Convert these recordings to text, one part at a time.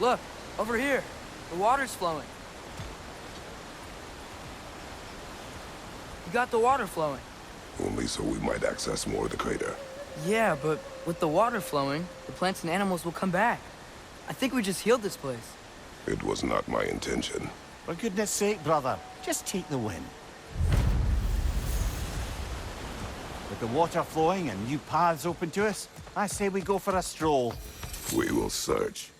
Look, over here. The water's flowing. You got the water flowing. Only so we might access more of the crater. Yeah, but with the water flowing, the plants and animals will come back. I think we just healed this place. It was not my intention. For goodness sake, brother, just take the win. With the water flowing and new paths open to us, I say we go for a stroll. We will search,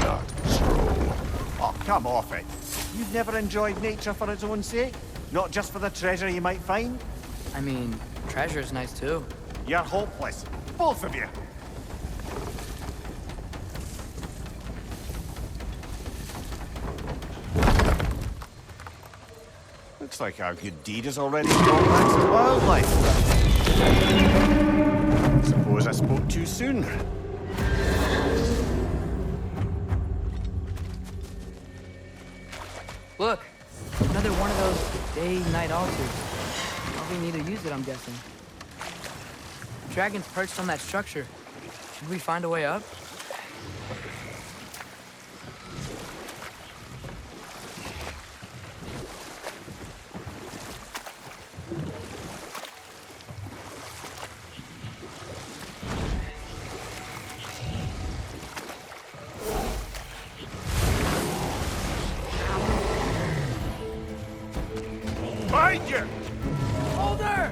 not stroll. Oh, come off it. You've never enjoyed nature for its own sake? Not just for the treasure you might find? I mean, treasure is nice too. You're hopeless. Both of you. Looks like our good deed has already brought back some wildlife. Suppose I spoke too soon. Look, another one of those day-night altars. Probably need to use it, I'm guessing. Dragon's perched on that structure. Should we find a way up? Behind you! Hold her!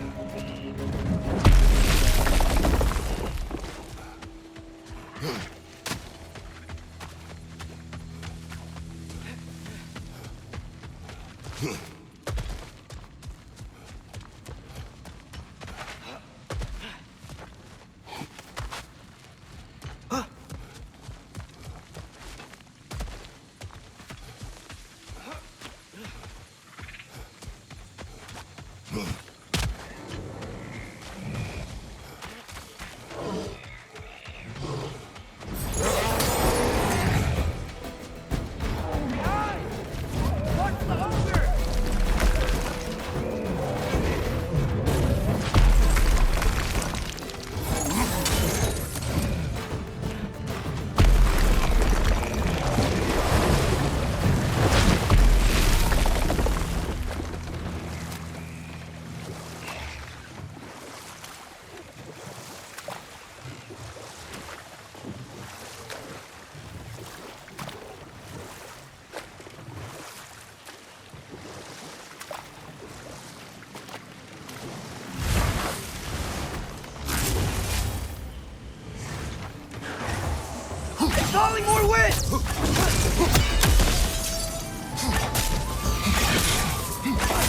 Calling more wind!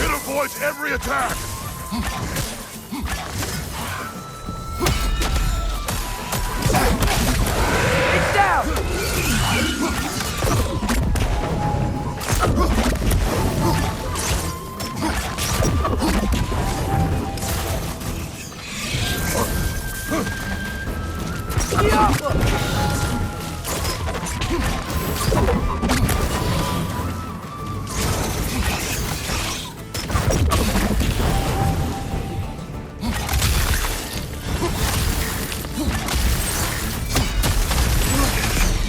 It avoids every attack! It's down!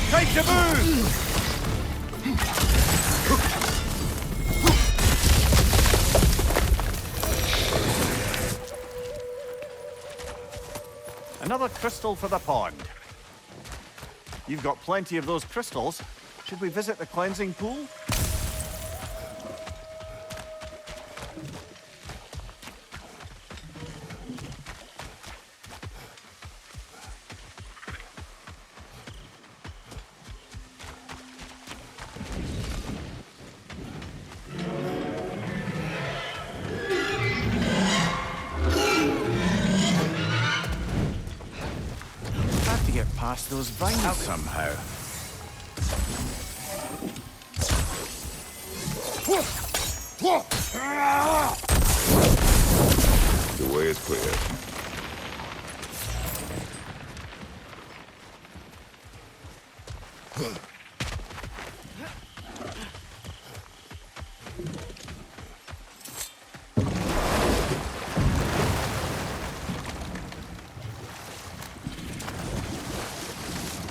Time to move! Another crystal for the pond. You've got plenty of those crystals. Should we visit the cleansing pool? Have to get past those vines somehow. The way is clear.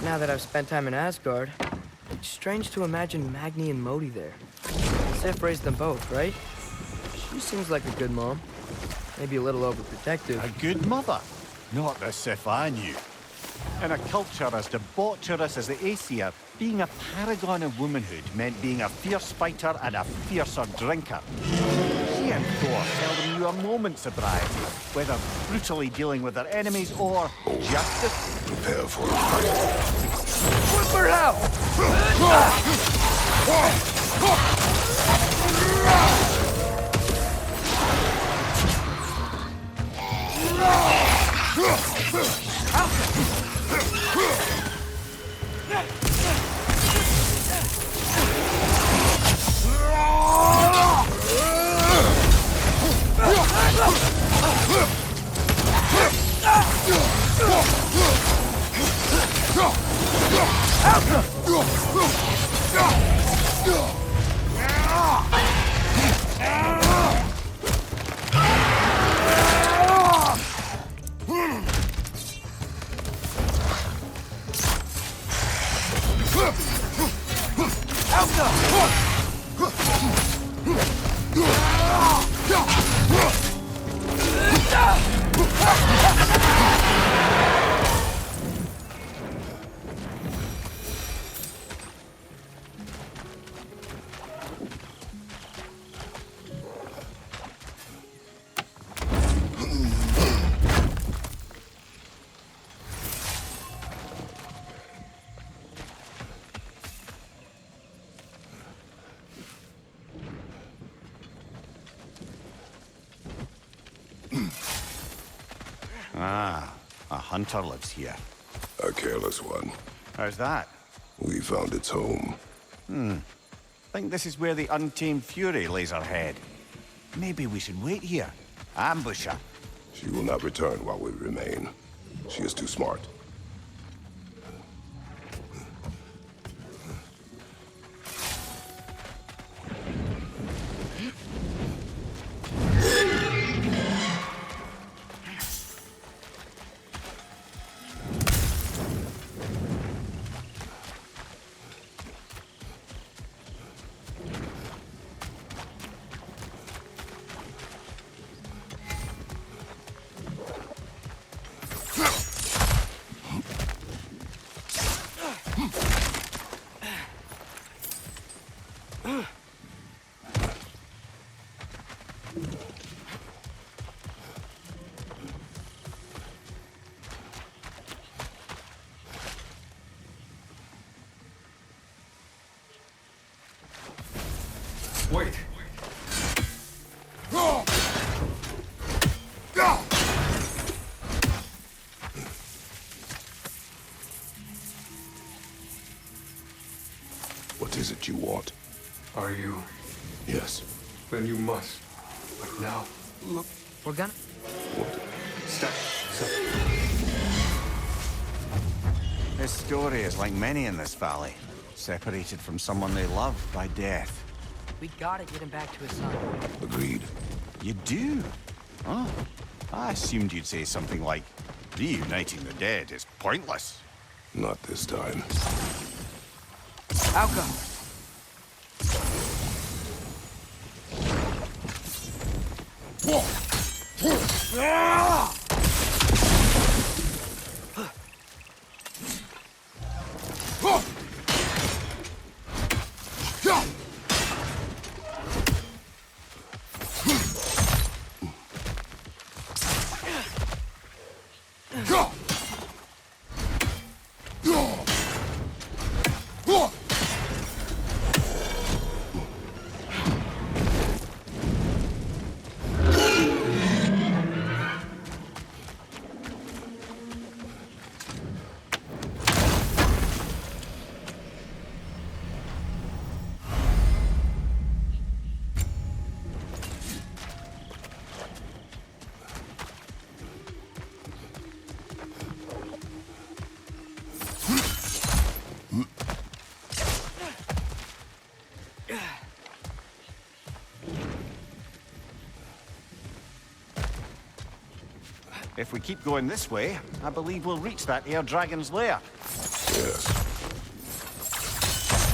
Now that I've spent time in Asgard, it strange to imagine Magni and Modi there. Sif raised them both, right? She seems like a good mom. Maybe a little overprotective. A good mother? Not the Sif I knew. In a culture as debaucherous as the Aesir, being a paragon of womanhood meant being a fierce fighter and a fiercer drinker. She and Thor seldom knew a moment's sobriety, whether brutally dealing with their enemies or justice. Prepare for a fight. Whip her out! Ah, a hunter lives here. A careless one. How's that? We found its home. Think this is where the untamed fury lays her head. Maybe we should wait here. Ambush her. She will not return while we remain. She is too smart. Wait. What is it you want? Are you? Yes. Then you must. But now, look. We're gonna... What? Step. His story is like many in this valley. Separated from someone they love by death. We gotta get him back to his son. Agreed. You do? Oh, I assumed you'd say something like, reuniting the dead is pointless. Not this time. Outcome. If we keep going this way, I believe we'll reach that air dragon's lair. Yes.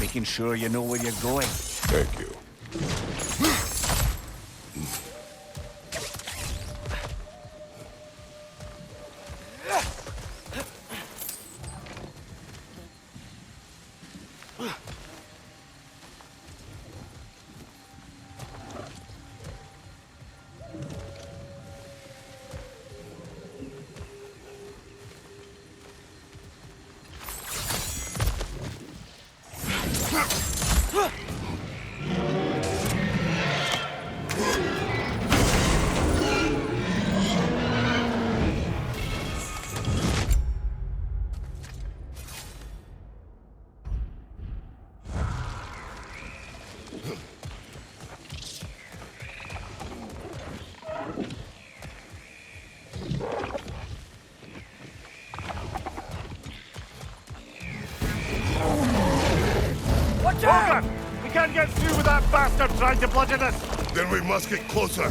Be making sure you know where you're going. Thank you. Watch out! We can't get through with that bastard trying to bludgeon us! Then we must get closer.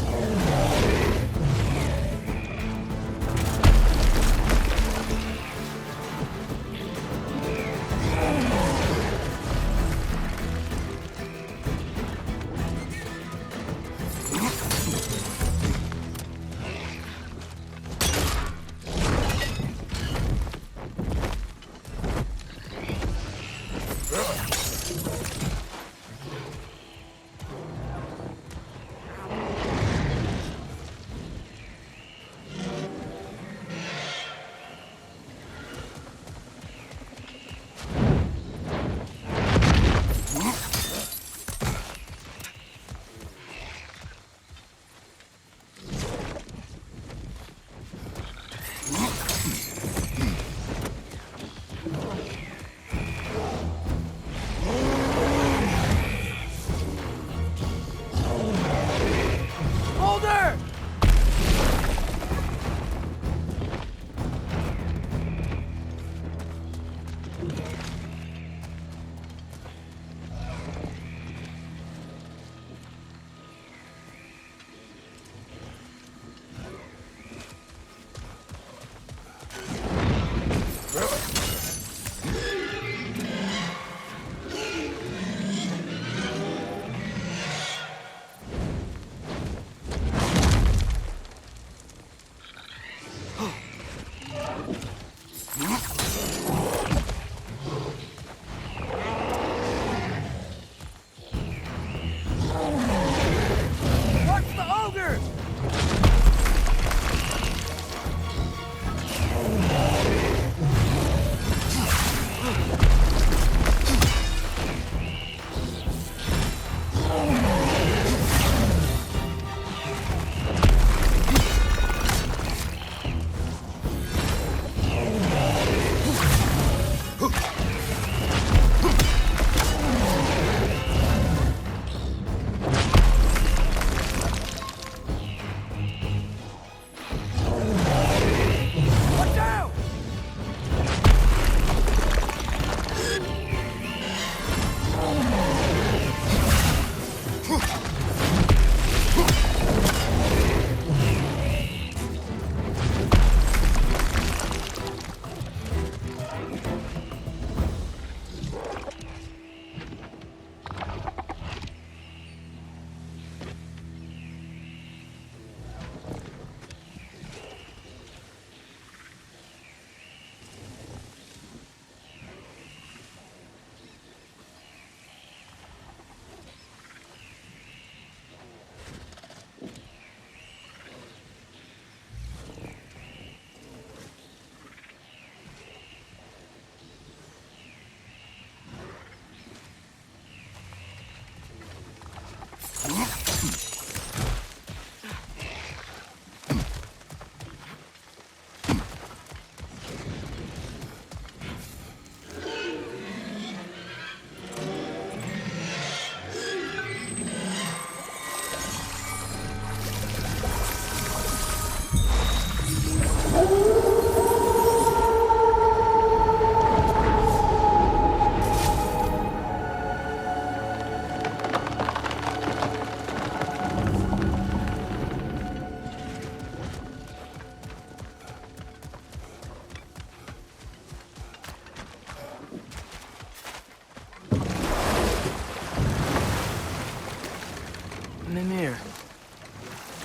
Mimir,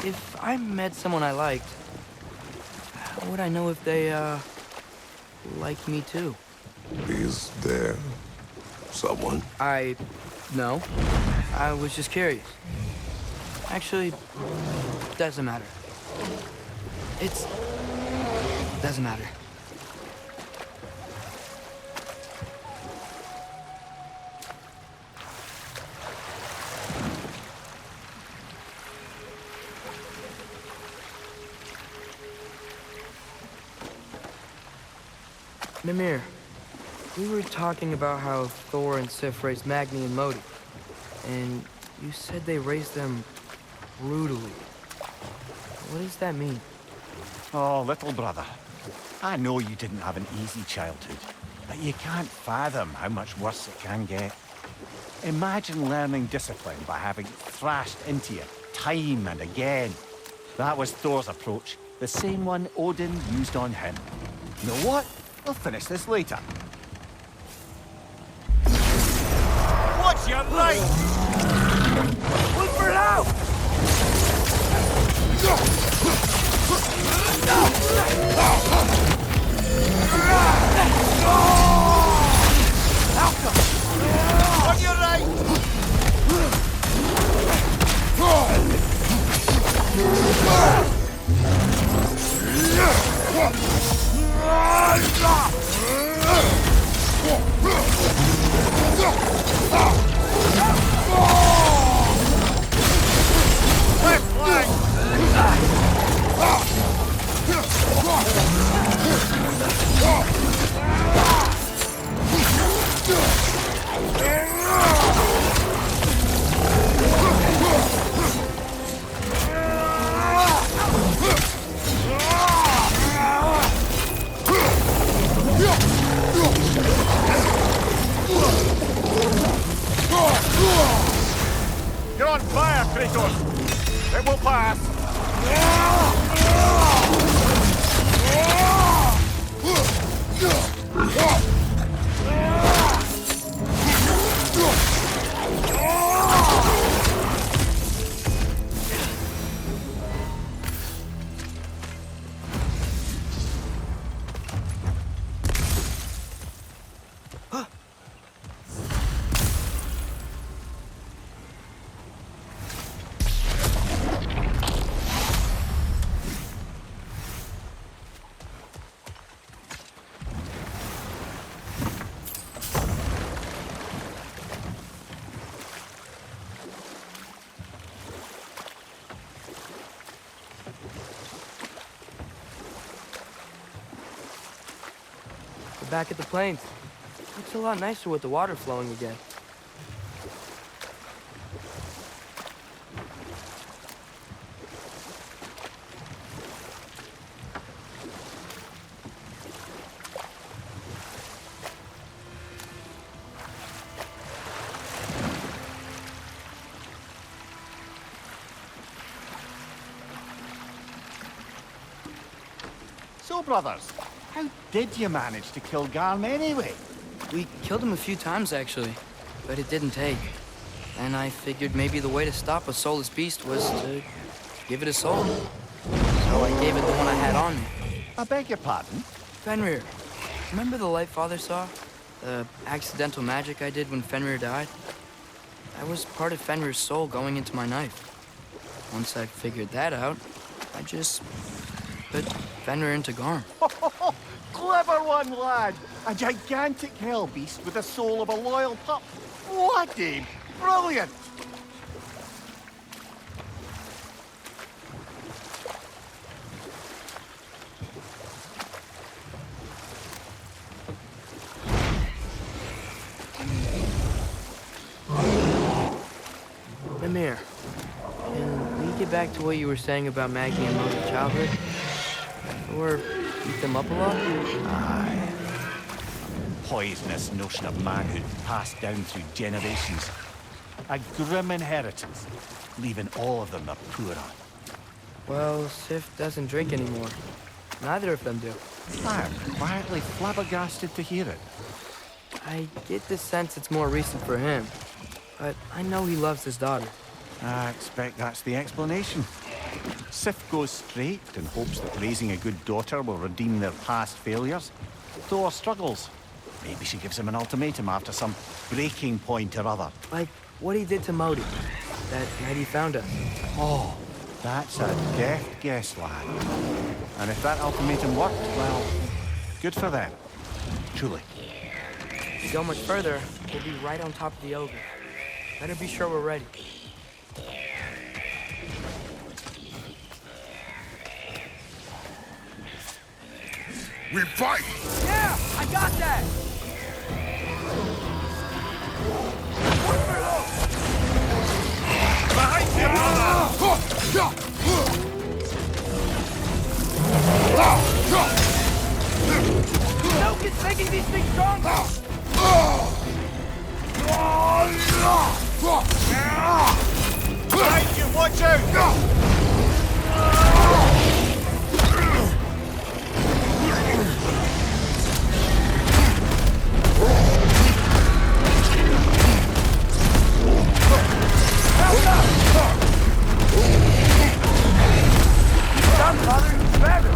if I met someone I liked, how would I know if they, like me too? Is there someone? No. I was just curious. Actually, doesn't matter. Doesn't matter. Mimir, we were talking about how Thor and Sif raised Magni and Modi, and you said they raised them brutally. What does that mean? Oh, little brother. I know you didn't have an easy childhood, but you can't fathom how much worse it can get. Imagine learning discipline by having it thrashed into you time and again. That was Thor's approach, the same one Odin used on him. You know what? We'll finish this later. What's your right? Look for it out! On your right! Left flank! You're on fire, Kratos! It will pass! We're back at the plains. Looks a lot nicer with the water flowing again. So, brothers, how did you manage to kill Garm anyway? We killed him a few times, actually, but it didn't take. And I figured maybe the way to stop a soulless beast was to give it a soul. So I gave it the one I had on me. I beg your pardon? Fenrir, remember the light Father saw? The accidental magic I did when Fenrir died? That was part of Fenrir's soul going into my knife. Once I figured that out, I just put Fenrir into Garm. Clever one, lad! A gigantic hell beast with the soul of a loyal pup. What a brilliant! Mimir, can we get back to what you were saying about Maggie and Modi's childhood? Or beat them up a lot? Aye. Poisonous notion of manhood passed down through generations. A grim inheritance, leaving all of them a poor on. Well, Sif doesn't drink anymore. Neither of them do. I'm quietly flabbergasted to hear it. I get the sense it's more recent for him, but I know he loves his daughter. I expect that's the explanation. Sif goes straight and hopes that raising a good daughter will redeem their past failures. Thor struggles. Maybe she gives him an ultimatum after some breaking point or other. Like what he did to Modi that night he found us. Oh, that's a deft guess, lad. And if that ultimatum worked, well, good for them. Truly. If we go much further, we'll be right on top of the ogre. Better be sure we're ready. We fight! Yeah, I got that! Behind you, Milk is making these things stronger! Behind you, watch out! Done, Father! Better!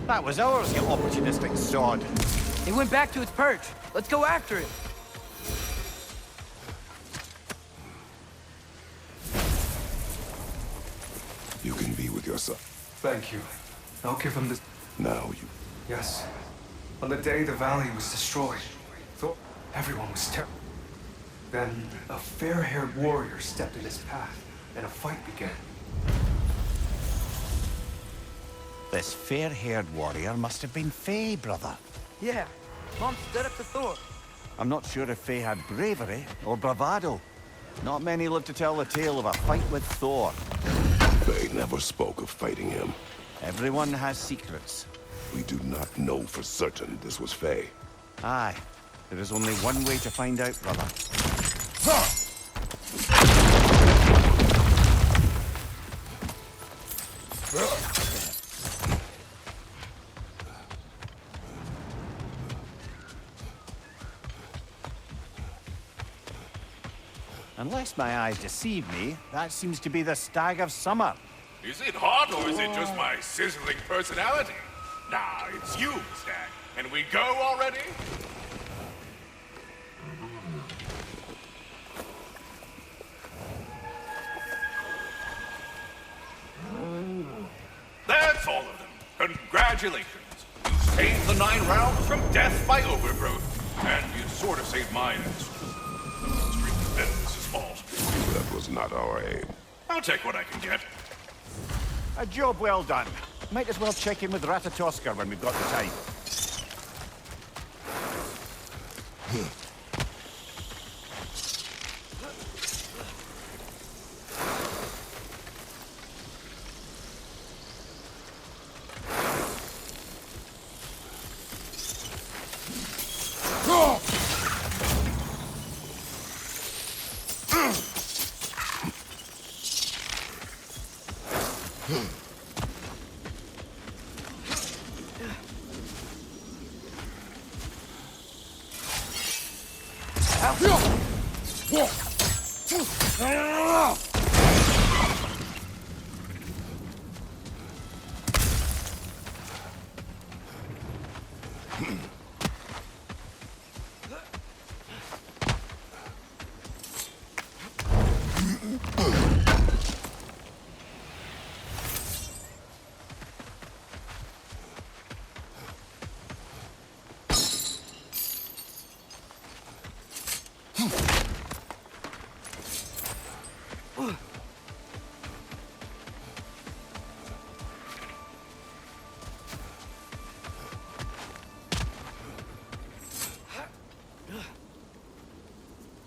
That was ours, you opportunistic sod. It went back to its perch. Let's go after it. You can be with your son. Thank you. I'll give him this. Now you... Yes. On the day the valley was destroyed, thought everyone was terrible. Then a fair-haired warrior stepped in his path, and a fight began. This fair-haired warrior must have been Faye, brother. Yeah, Mom stood up to Thor. I'm not sure if Faye had bravery or bravado. Not many live to tell the tale of a fight with Thor. They never spoke of fighting him. Everyone has secrets. We do not know for certain this was Faye. Aye. There is only one way to find out, brother. Unless my eyes deceive me, that seems to be the Stag of Summer. Is it hot, or is it just my sizzling personality? Nah, it's you, Stag. And we go already? That's all of them. Congratulations. You saved the 9 rounds from death by overgrowth. And you sort of saved mine. This is false. That was not our aim. I'll take what I can get. A job well done. Might as well check in with Ratatoskr when we've got the time.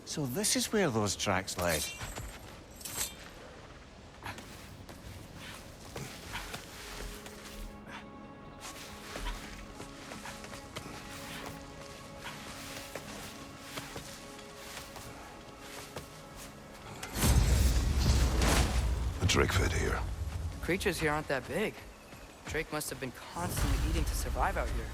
So this is where those tracks led. Drake fit here? Creatures here aren't that big. Drake must have been constantly eating to survive out here.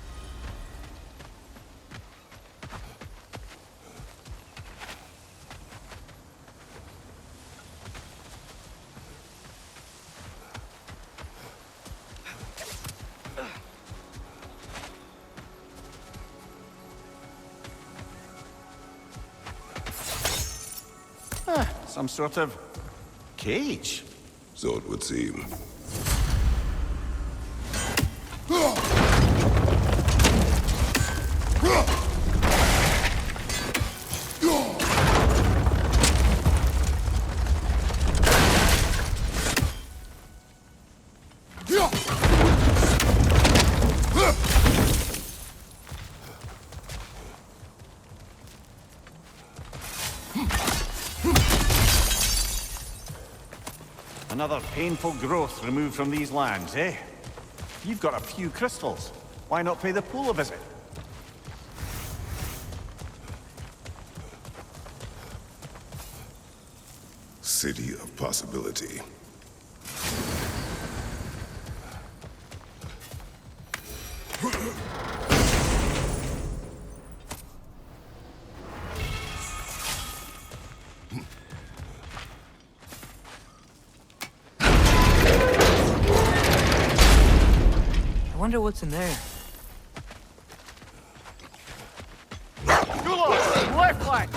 Some sort of cage. So it would seem. Another painful growth removed from these lands, eh? You've got a few crystals. Why not pay the pool a visit? City of possibility. I wonder what's in there. Left flank!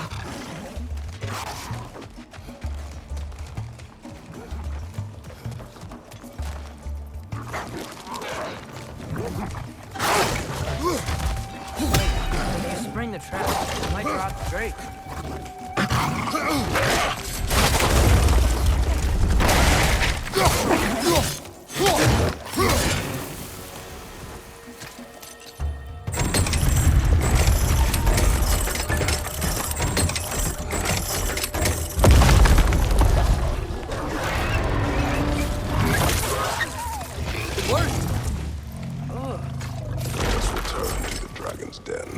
If you spring the trap, it might drop the Drake. Let's return to the dragon's den.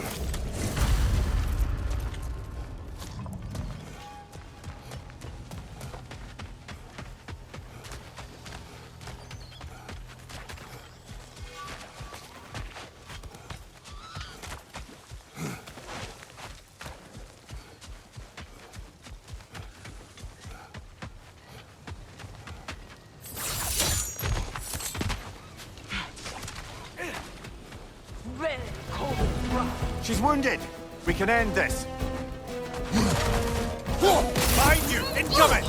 She's wounded. We can end this. Behind you! Incoming!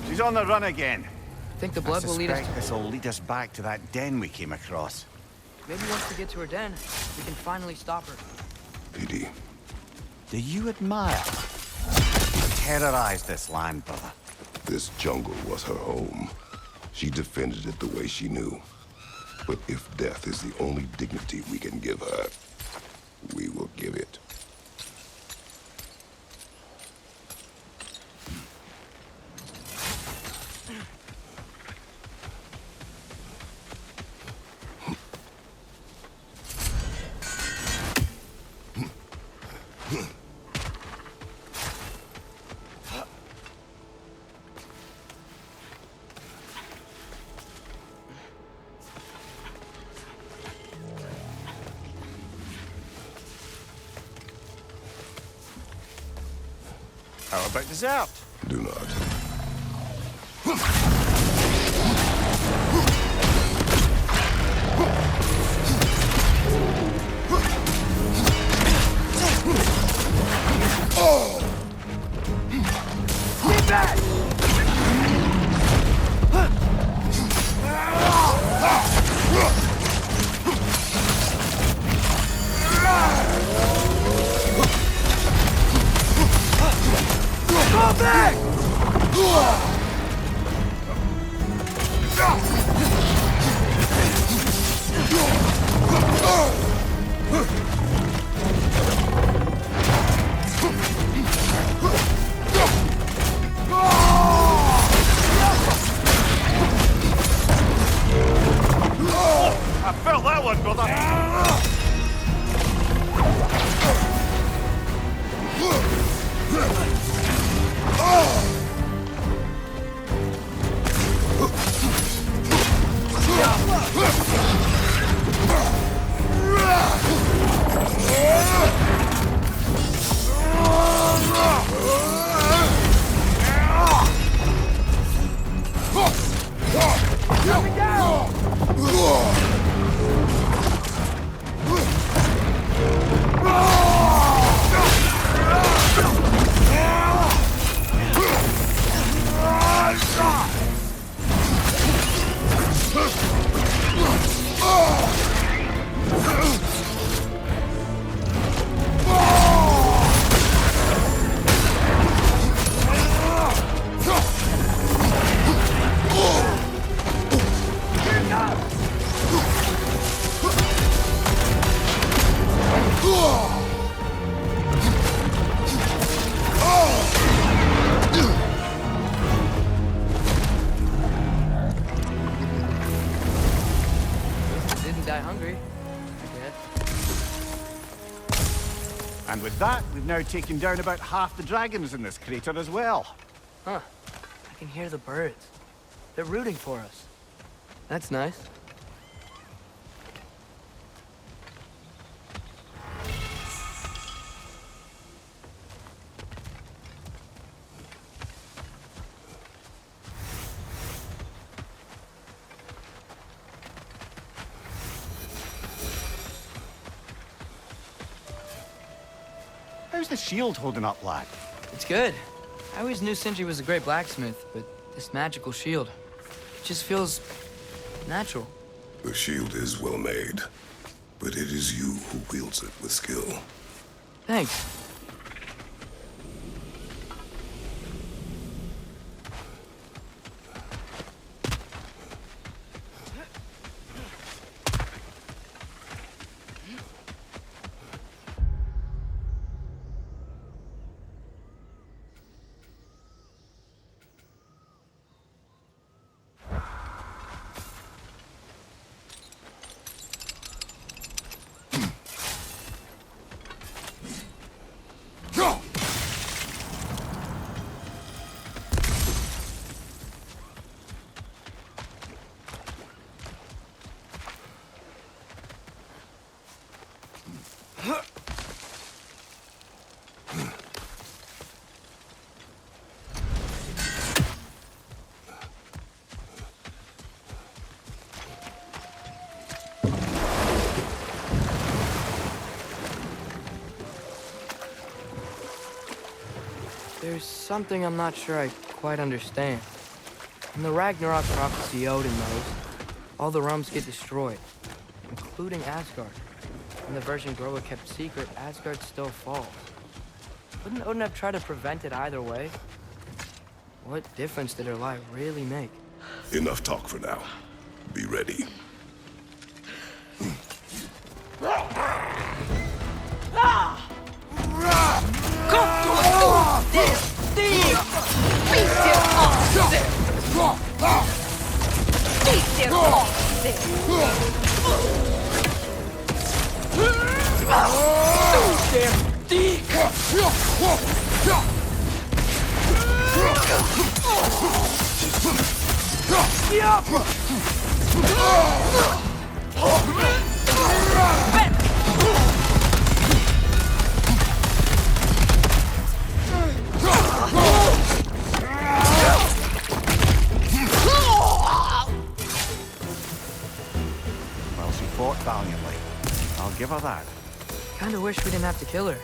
She's on the run again. Think the blood will lead us to... This will lead us back to that den we came across. Maybe once we get to her den, we can finally stop her. PD. Do you admire? She terrorized this land, brother. This jungle was her home. She defended it the way she knew. But if death is the only dignity we can give her, we will give it. How about dessert? Do not. Get back! Go back! one, brother! Didn't die hungry, I guess. And with that, we've now taken down about half the dragons in this crater as well. Huh. I can hear the birds. They're rooting for us. That's nice. How's the shield holding up, lad? It's good. I always knew Sindri was a great blacksmith, but this magical shield, it just feels natural. The shield is well made, but it is you who wields it with skill. Thanks. There's something I'm not sure I quite understand. In the Ragnarok prophecy Odin knows, all the realms get destroyed, including Asgard. In the version Groa kept secret, Asgard still falls. Wouldn't Odin have tried to prevent it either way? What difference did her lie really make? Enough talk for now. Be ready. Well, she fought valiantly. I'll give her that. Kinda wish we didn't have to kill her.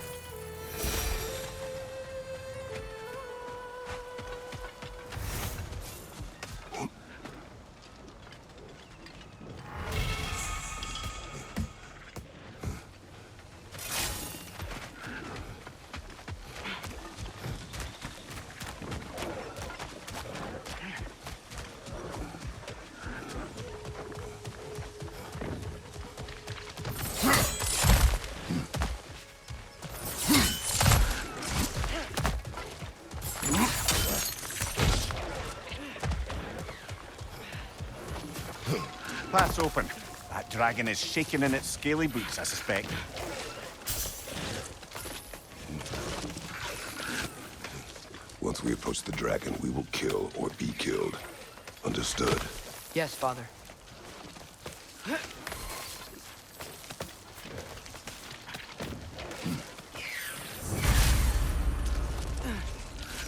Path's open. That That dragon is shaking in its scaly boots, I suspect. Once we approach the dragon, we will kill or be killed. Understood? Yes, Father.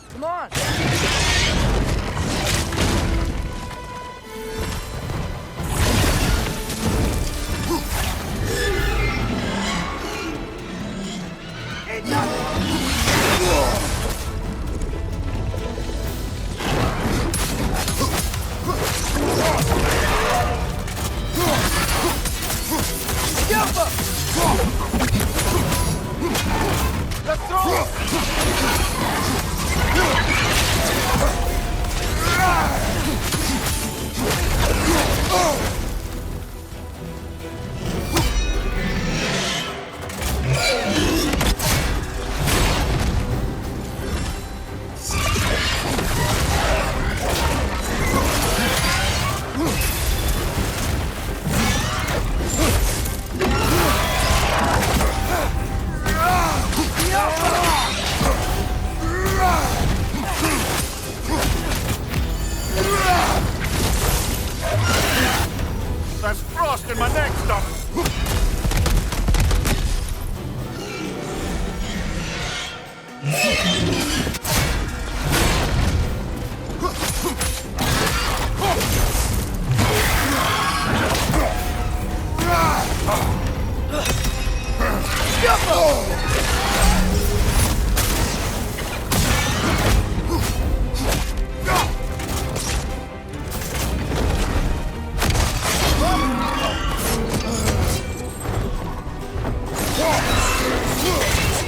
Come on! Let's throw! There's frost in my neck, stop!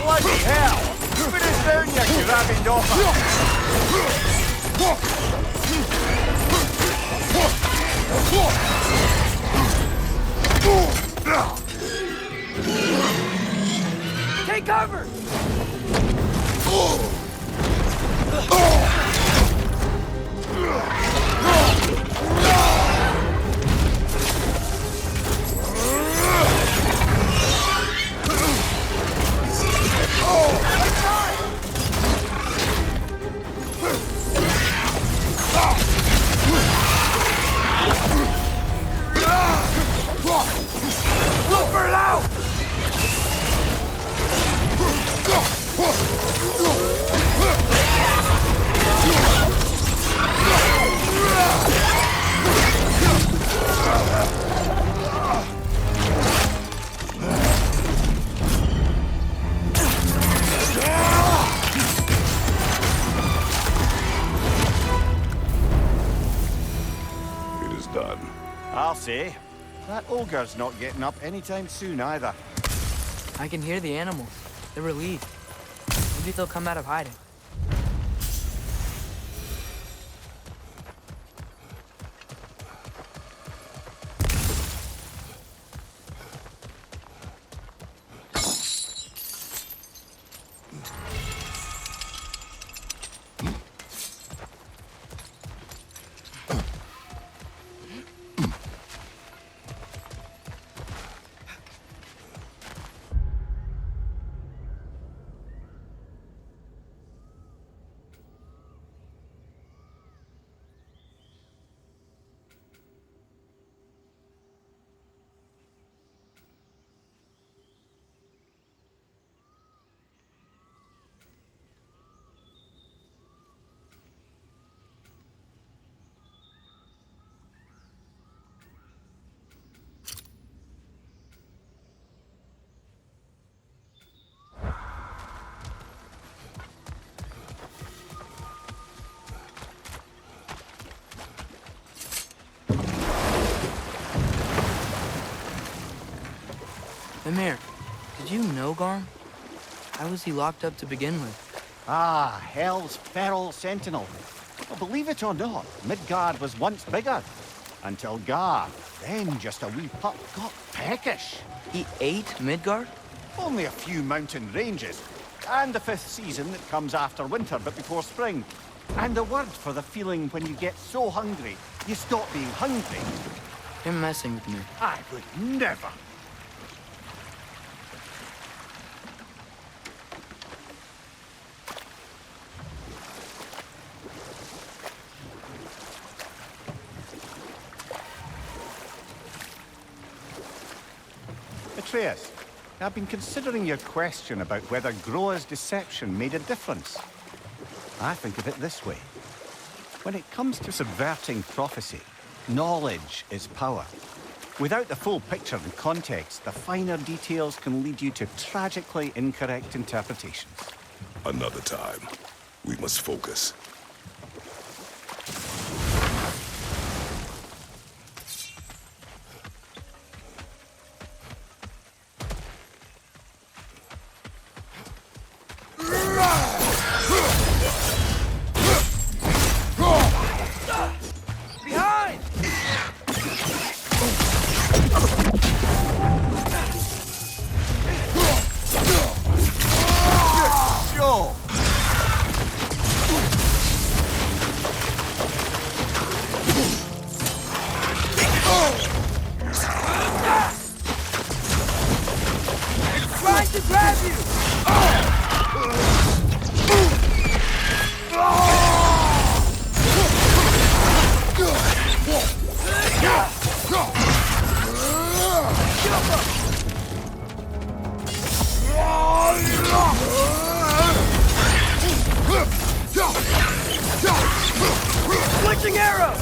Bloody hell! Put us down, you grabbing doffer! Take cover! Look for it out! It is done. I'll say. That ogre's not getting up anytime soon either. I can hear the animals. They're relieved. Maybe they'll come out of hiding. Mimir, did you know Garm? How was he locked up to begin with? Ah, Hell's feral sentinel. Well, believe it or not, Midgard was once bigger. Until Gar, then just a wee pup, got peckish. He ate Midgard? Only a few mountain ranges. And the fifth season that comes after winter but before spring. And the word for the feeling when you get so hungry, you stop being hungry. Him messing with me. I would never. Atreus, I've been considering your question about whether Groa's deception made a difference. I think of it this way. When it comes to subverting prophecy, knowledge is power. Without the full picture and context, the finer details can lead you to tragically incorrect interpretations. Another time. We must focus. Switching arrow!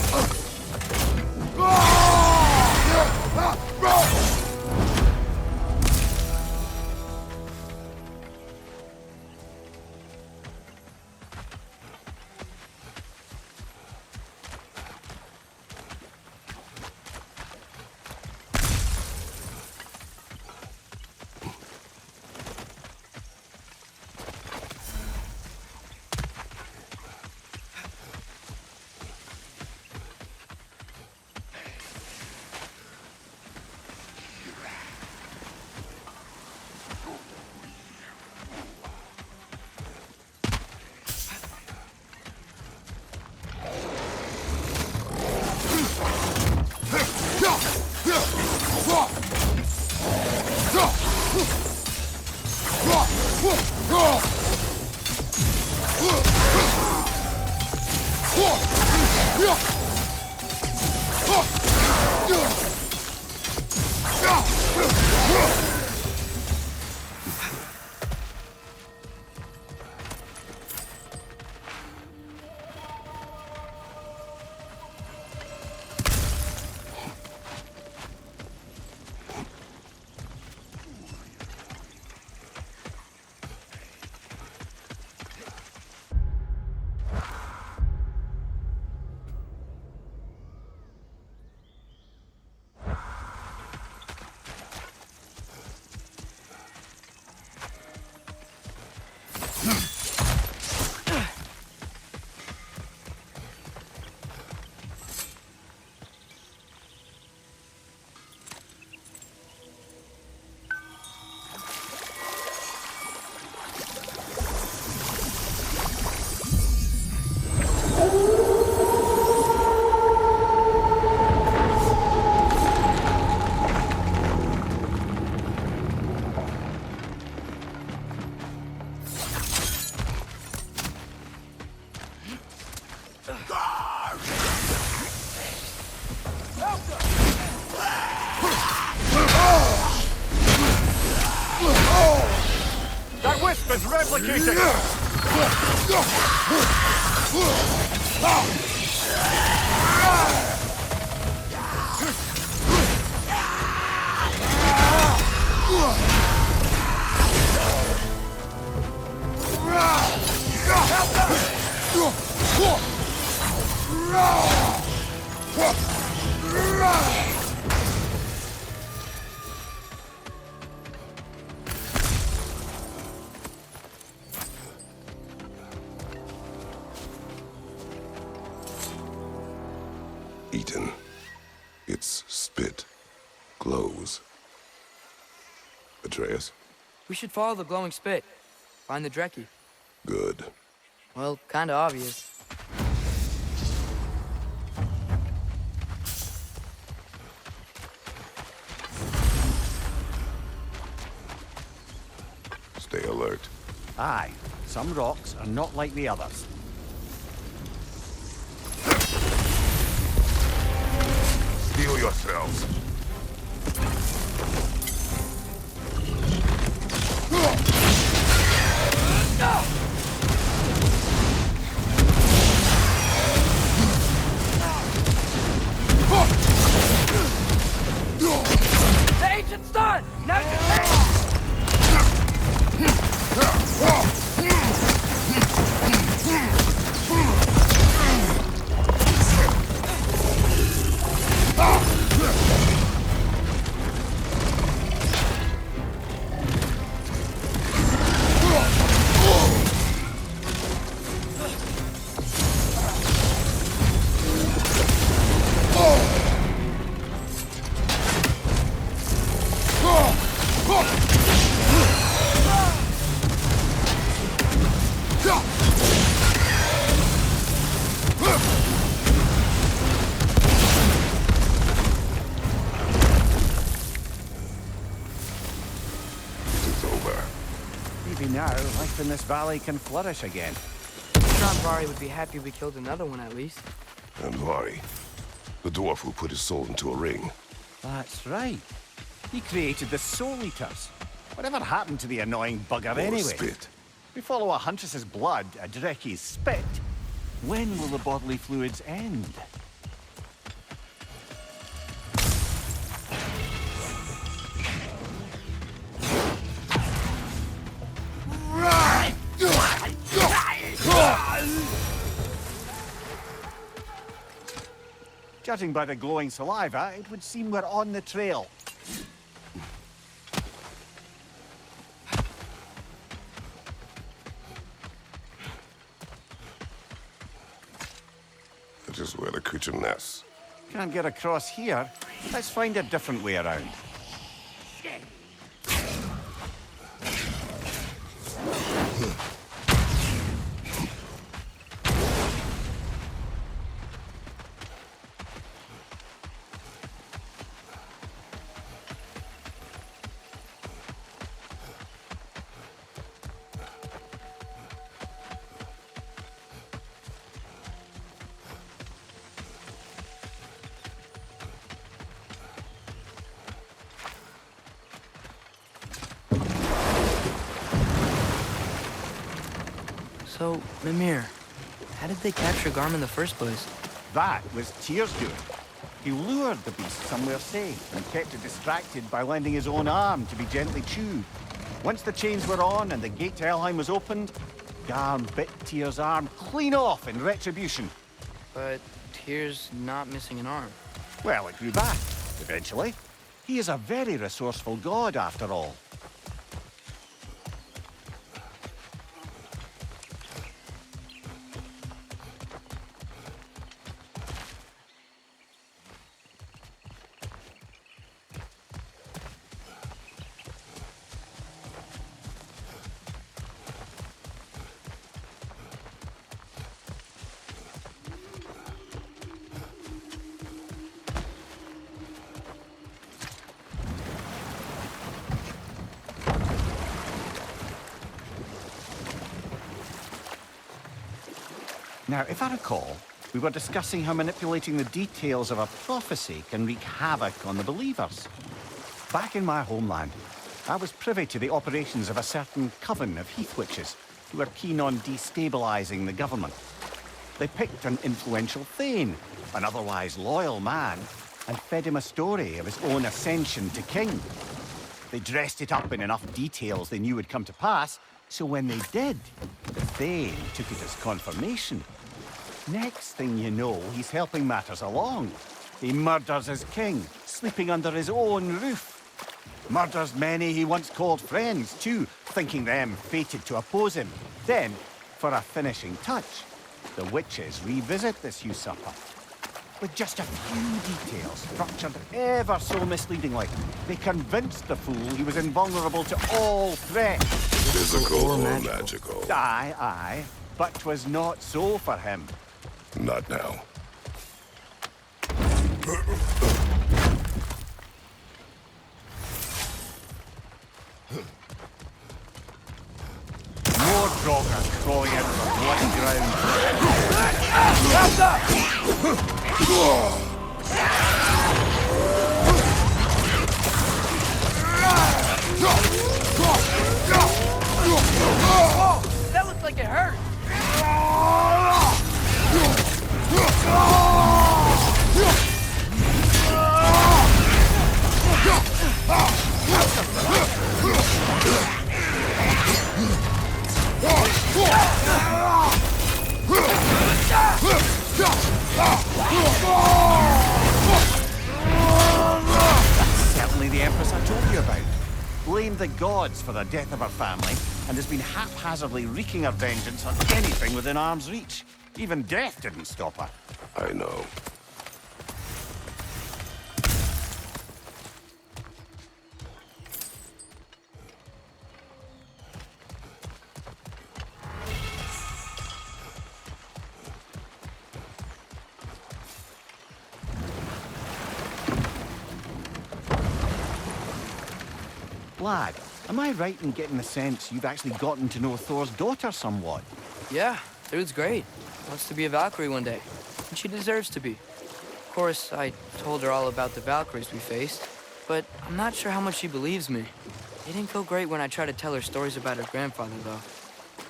That wisp is replicating! Eaten. Its spit glows. Atreus? We should follow the glowing spit. Find the Dreki. Good. Well, kinda obvious. Aye, some rocks are not like the others. Steel yourselves. The ancient's done! Now you can Maybe now life in this valley can flourish again. John Vari would be happy we killed another one at least. And Vari, the dwarf who put his soul into a ring. That's right. He created the Soul Eaters. Whatever happened to the annoying bugger Or anyway? spit. We follow a huntress's blood, a Dreki's spit. When will the bodily fluids end? Judging by the glowing saliva, it would seem we're on the trail. That is where the creature nests. Can't get across here. Let's find a different way around. So, Mimir, how did they capture Garm in the first place? That was Tyr's doing. He lured the beast somewhere safe and kept it distracted by lending his own arm to be gently chewed. Once the chains were on and the gate to Helheim was opened, Garm bit Tyr's arm clean off in retribution. But Tyr's not missing an arm. Well, it grew back, eventually. He is a very resourceful god, after all. Now, if I recall, we were discussing how manipulating the details of a prophecy can wreak havoc on the believers. Back in my homeland, I was privy to the operations of a certain coven of heath witches who were keen on destabilizing the government. They picked an influential thane, an otherwise loyal man, and fed him a story of his own ascension to king. They dressed it up in enough details they knew would come to pass, so when they did, the thane took it as confirmation. Next thing you know, he's helping matters along. He murders his king, sleeping under his own roof. Murders many he once called friends, too, thinking them fated to oppose him. Then, for a finishing touch, the witches revisit this usurper. With just a few details, structured ever so misleadingly, they convinced the fool he was invulnerable to all threat. Physical or magical? Aye, aye, but 'twas not so for him. Not now. crawling out of the bloody ground. Hands up! Whoa! That looks like it hurt! Certainly the Empress I told you about. Blamed the gods for the death of her family, and has been haphazardly wreaking her vengeance on anything within arm's reach. Even death didn't stop her. I know. Lad, am I right in getting the sense you've actually gotten to know Thor's daughter somewhat? Yeah, dude's great. Wants to be a Valkyrie one day. And she deserves to be. Of course, I told her all about the Valkyries we faced, but I'm not sure how much she believes me. It didn't go great when I tried to tell her stories about her grandfather, though.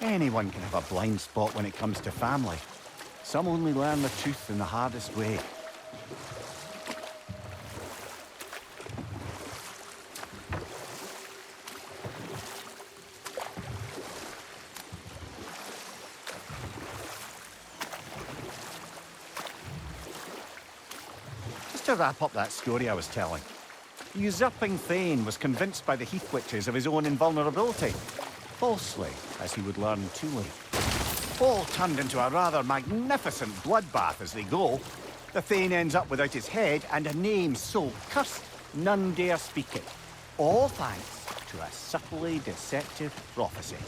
Anyone can have a blind spot when it comes to family. Some only learn the truth in the hardest way. To wrap up that story I was telling, the usurping Thane was convinced by the Heath Witches of his own invulnerability. Falsely, as he would learn too late. All turned into a rather magnificent bloodbath as they go. The Thane ends up without his head and a name so cursed none dare speak it. All thanks to a subtly deceptive prophecy.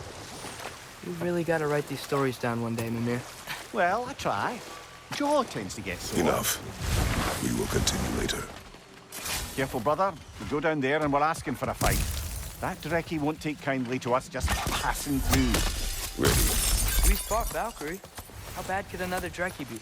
You really gotta write these stories down one day, Mimir. Well, I try. Joe tends to get sore. Enough. We will continue later. Careful, brother. We go down there and we're asking for a fight. That Dreki won't take kindly to us just passing through. Ready. We fought Valkyrie. How bad could another Dreki be?